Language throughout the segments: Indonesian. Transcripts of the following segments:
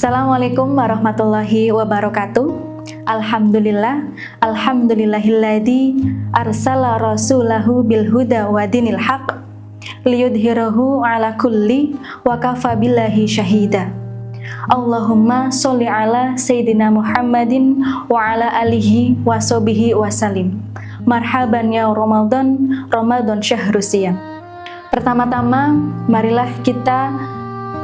Assalamualaikum warahmatullahi wabarakatuh. Alhamdulillahilladzi arsala rasulahu bil huda wa dinil haq liyudhhirahu ala kulli wa kafa billahi syahida. Allahumma sholli ala sayyidina Muhammadin wa ala alihi wa sahbihi wa salim. Marhaban ya Ramadan syahrus siyam. Pertama-tama marilah kita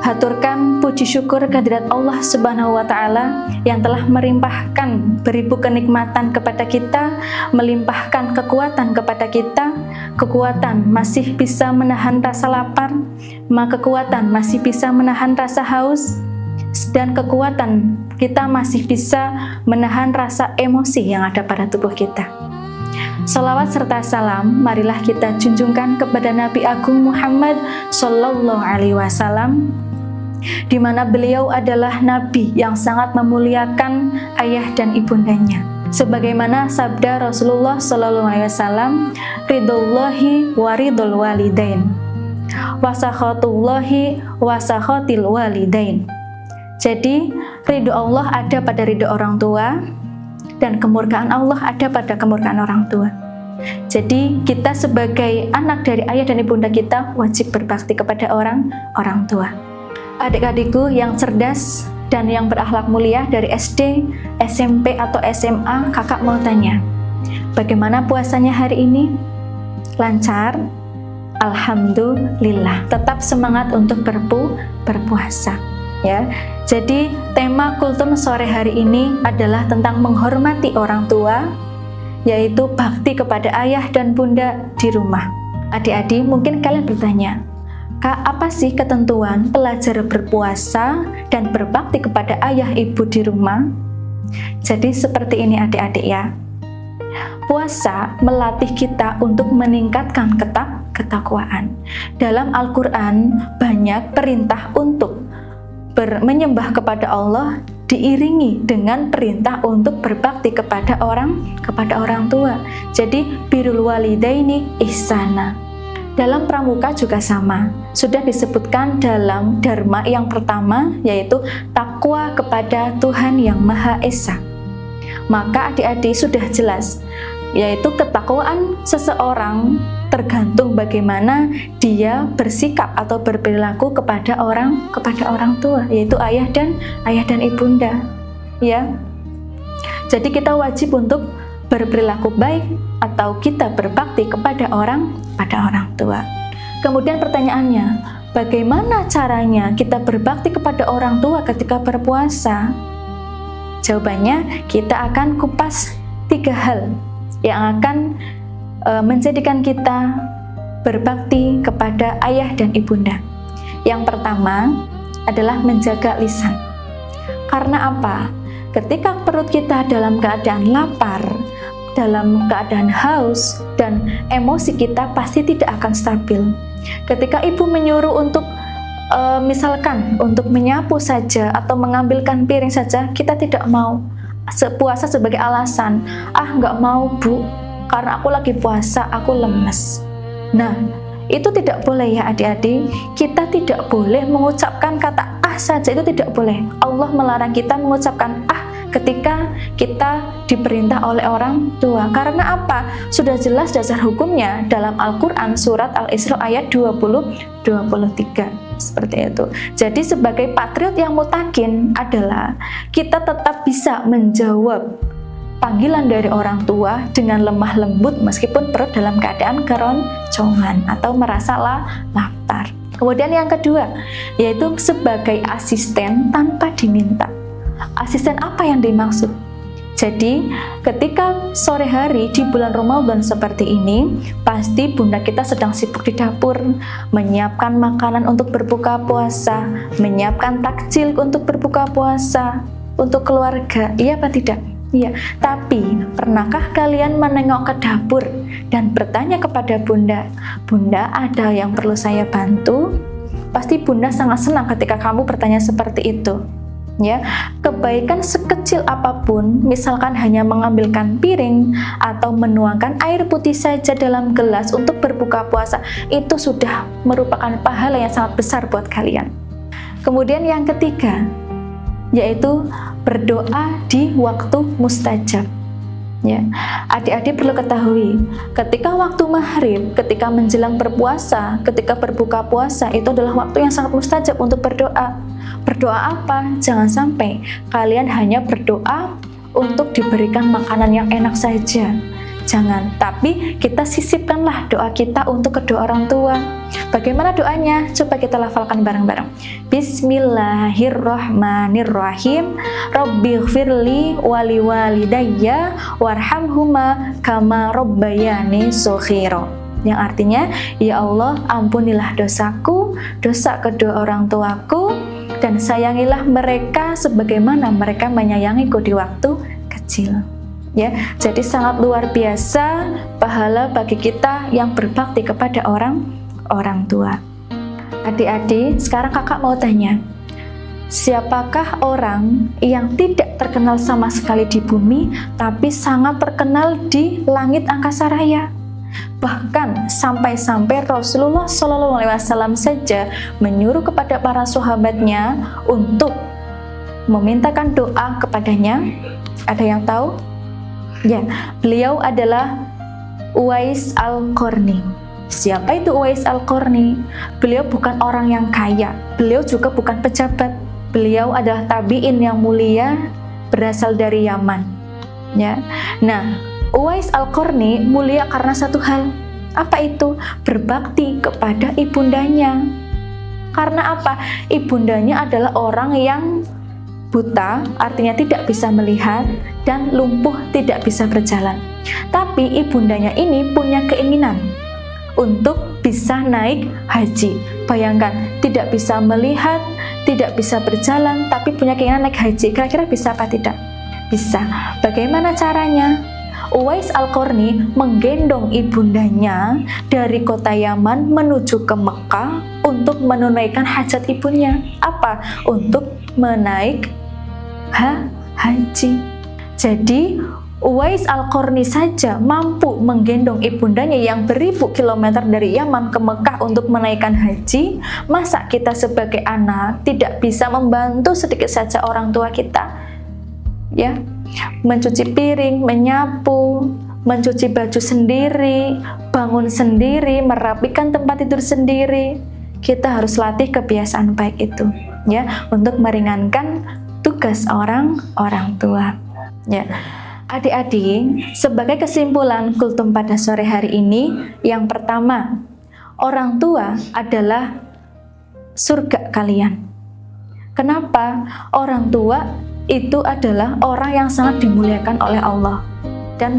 haturkan puji syukur kehadirat Allah Subhanahu wa Ta'ala yang telah melimpahkan beribu kenikmatan kepada kita, melimpahkan kekuatan kepada kita, kekuatan masih bisa menahan rasa lapar, kekuatan masih bisa menahan rasa haus, dan kekuatan kita masih bisa menahan rasa emosi yang ada pada tubuh kita. Salawat serta salam marilah kita junjungkan kepada Nabi Agung Muhammad Sallallahu Alaihi Wasallam, di mana beliau adalah Nabi yang sangat memuliakan ayah dan ibundanya. Sebagaimana sabda Rasulullah Sallallahu Alaihi Wasallam, ridhollahi wa ridhol walidain, wasakhatullahi wasakhatil walidain. Jadi ridho Allah ada pada ridho orang tua, dan kemurkaan Allah ada pada kemurkaan orang tua. Jadi kita sebagai anak dari ayah dan ibunda kita wajib berbakti kepada orang tua. Adik-adikku yang cerdas dan yang berakhlak mulia dari SD, SMP atau SMA, kakak mau tanya, bagaimana puasanya hari ini? Lancar? Alhamdulillah. Tetap semangat untuk berpuasa. Ya, jadi tema kultum sore hari ini adalah tentang menghormati orang tua, yaitu bakti kepada ayah dan bunda di rumah. Adik-adik, mungkin kalian bertanya, Kak, apa sih ketentuan pelajar berpuasa dan berbakti kepada ayah ibu di rumah? Jadi seperti ini adik-adik ya. Puasa melatih kita untuk meningkatkan ketakwaan. Dalam Al-Quran banyak perintah untuk menyembah kepada Allah diiringi dengan perintah untuk berbakti kepada orang tua. Jadi birrul walidaini ihsana. Dalam Pramuka juga sama, sudah disebutkan dalam dharma yang pertama, yaitu takwa kepada Tuhan yang Maha Esa. Maka adik-adik sudah jelas, yaitu ketakwaan seseorang tergantung bagaimana dia bersikap atau berperilaku kepada orang tua, yaitu ayah dan ibunda. Ya, jadi kita wajib untuk berperilaku baik atau kita berbakti kepada orang tua. Kemudian pertanyaannya, bagaimana caranya kita berbakti kepada orang tua ketika berpuasa? Jawabannya, kita akan kupas 3 hal yang akan menjadikan kita berbakti kepada ayah dan ibunda. Yang pertama adalah menjaga lisan. Karena apa? Ketika perut kita dalam keadaan lapar, dalam keadaan haus, dan emosi kita pasti tidak akan stabil. Ketika ibu menyuruh untuk misalkan untuk menyapu saja atau mengambilkan piring saja, kita tidak mau. Puasa sebagai alasan, nggak mau bu, karena aku lagi puasa, aku lemes. Nah, itu tidak boleh ya adik-adik. Kita tidak boleh mengucapkan kata saja, itu tidak boleh. Allah melarang kita mengucapkan ketika kita diperintah oleh orang tua. Karena apa? Sudah jelas dasar hukumnya dalam Al-Quran surat Al-Isra ayat 20-23 seperti itu. Jadi sebagai patriot yang mutakin adalah kita tetap bisa menjawab panggilan dari orang tua dengan lemah lembut meskipun perut dalam keadaan keroncongan atau merasa lapar. Kemudian yang kedua, yaitu sebagai asisten tanpa diminta. Asisten apa yang dimaksud? Jadi, ketika sore hari di bulan Ramadan seperti ini, pasti bunda kita sedang sibuk di dapur, menyiapkan makanan untuk berbuka puasa, menyiapkan takjil untuk berbuka puasa, untuk keluarga. Iya apa tidak? Iya. Tapi, pernahkah kalian menengok ke dapur dan bertanya kepada bunda, "Bunda, ada yang perlu saya bantu?" Pasti bunda sangat senang ketika kamu bertanya seperti itu. Ya, kebaikan sekecil apapun, misalkan hanya mengambilkan piring atau menuangkan air putih saja dalam gelas untuk berbuka puasa, itu sudah merupakan pahala yang sangat besar buat kalian. Kemudian yang ketiga, yaitu berdoa di waktu mustajab. Ya, adik-adik perlu ketahui, ketika waktu maghrib, ketika menjelang berpuasa, ketika berbuka puasa, itu adalah waktu yang sangat mustajab untuk berdoa. Berdoa apa? Jangan sampai kalian hanya berdoa untuk diberikan makanan yang enak saja. Jangan, tapi kita sisipkanlah doa kita untuk kedua orang tua. Bagaimana doanya? Coba kita lafalkan bareng-bareng. Bismillahirrahmanirrahim. Rabbighfirli wali walidayya warhamhuma kama rabbayani shaghira. Yang artinya, ya Allah, ampunilah dosaku, dosa kedua orang tuaku, dan sayangilah mereka sebagaimana mereka menyayangiku di waktu kecil. Ya, jadi sangat luar biasa pahala bagi kita yang berbakti kepada orang tua. Adik-adik, sekarang kakak mau tanya, siapakah orang yang tidak terkenal sama sekali di bumi, tapi sangat terkenal di langit angkasa raya? Bahkan sampai-sampai Rasulullah SAW saja menyuruh kepada para sahabatnya untuk memintakan doa kepadanya. Ada yang tahu? Ya, beliau adalah Uwais Al-Qarni. Siapa itu Uwais Al-Qarni? Beliau bukan orang yang kaya, beliau juga bukan pejabat. Beliau adalah tabi'in yang mulia, berasal dari Yaman. Ya. Nah, Uwais Al-Qarni mulia karena satu hal. Apa itu? Berbakti kepada ibundanya. Karena apa? Ibundanya adalah orang yang buta, artinya tidak bisa melihat, dan lumpuh, tidak bisa berjalan. Tapi ibundanya ini punya keinginan untuk bisa naik haji. Bayangkan, tidak bisa melihat, tidak bisa berjalan, tapi punya keinginan naik haji. Kira-kira bisa apa tidak? Bisa. Bagaimana caranya? Uwais Al-Qarni menggendong ibundanya dari kota Yaman menuju ke Mekah untuk menunaikan hajat ibunya. Apa? Untuk menaik haji. Jadi Uwais Al-Qarni saja mampu menggendong ibundanya yang beribu kilometer dari Yaman ke Mekah untuk menaikkan haji. Masa kita sebagai anak tidak bisa membantu sedikit saja orang tua kita? Ya, mencuci piring, menyapu, mencuci baju sendiri, bangun sendiri, merapikan tempat tidur sendiri. Kita harus latih kebiasaan baik itu, ya, untuk meringankan tugas orang tua. Ya, adik-adik, sebagai kesimpulan kultum pada sore hari ini, yang pertama, orang tua adalah surga kalian. Kenapa? Orang tua itu adalah orang yang sangat dimuliakan oleh Allah dan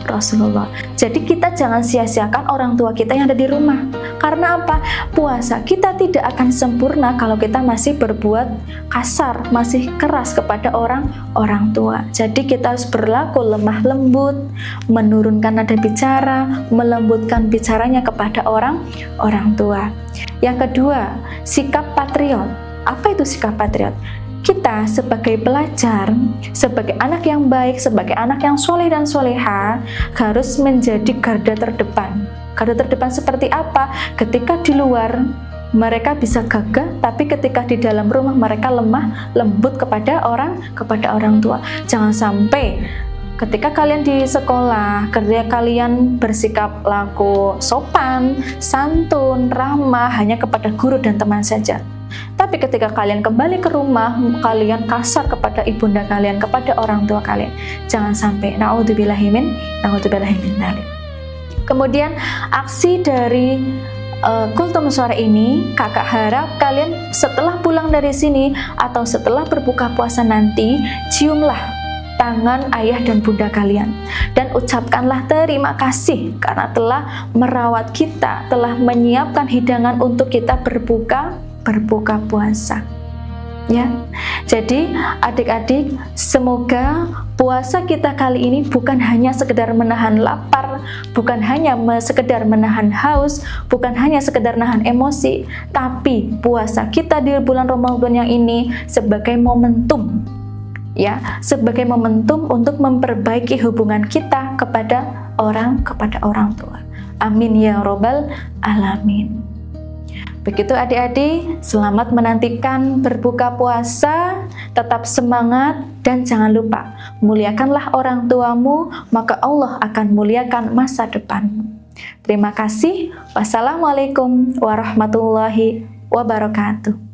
Rasulullah. Jadi kita jangan sia-siakan orang tua kita yang ada di rumah. Karena apa? Puasa kita tidak akan sempurna kalau kita masih berbuat kasar, masih keras kepada orang tua. Jadi kita harus berlaku lemah lembut, menurunkan nada bicara, melembutkan bicaranya kepada orang tua. Yang kedua, sikap patriot. Apa itu sikap patriot? Kita sebagai pelajar, sebagai anak yang baik, sebagai anak yang soleh dan soleha, harus menjadi garda terdepan. Garda terdepan seperti apa? Ketika di luar mereka bisa gagah, tapi ketika di dalam rumah mereka lemah lembut kepada orang tua. Jangan sampai ketika kalian di sekolah, ketika kalian bersikap laku sopan, santun, ramah hanya kepada guru dan teman saja. Tapi ketika kalian kembali ke rumah, kalian kasar kepada ibunda kalian, kepada orang tua kalian. Jangan sampai. Na'udzubillahi min dzalik. Kemudian aksi dari kultum sore ini, kakak harap kalian setelah pulang dari sini atau setelah berbuka puasa nanti, ciumlah tangan ayah dan bunda kalian dan ucapkanlah terima kasih karena telah merawat kita, telah menyiapkan hidangan untuk kita berbuka puasa. Ya. Jadi adik-adik, semoga puasa kita kali ini bukan hanya sekedar menahan lapar, bukan hanya sekedar menahan haus, bukan hanya sekedar menahan emosi, tapi puasa kita di bulan Ramadan yang ini sebagai momentum, ya, sebagai momentum untuk memperbaiki hubungan kita kepada orang tua. Amin ya robbal alamin. Begitu adik-adik, selamat menantikan berbuka puasa, tetap semangat, dan jangan lupa, muliakanlah orang tuamu, maka Allah akan muliakan masa depanmu. Terima kasih. Wassalamualaikum warahmatullahi wabarakatuh.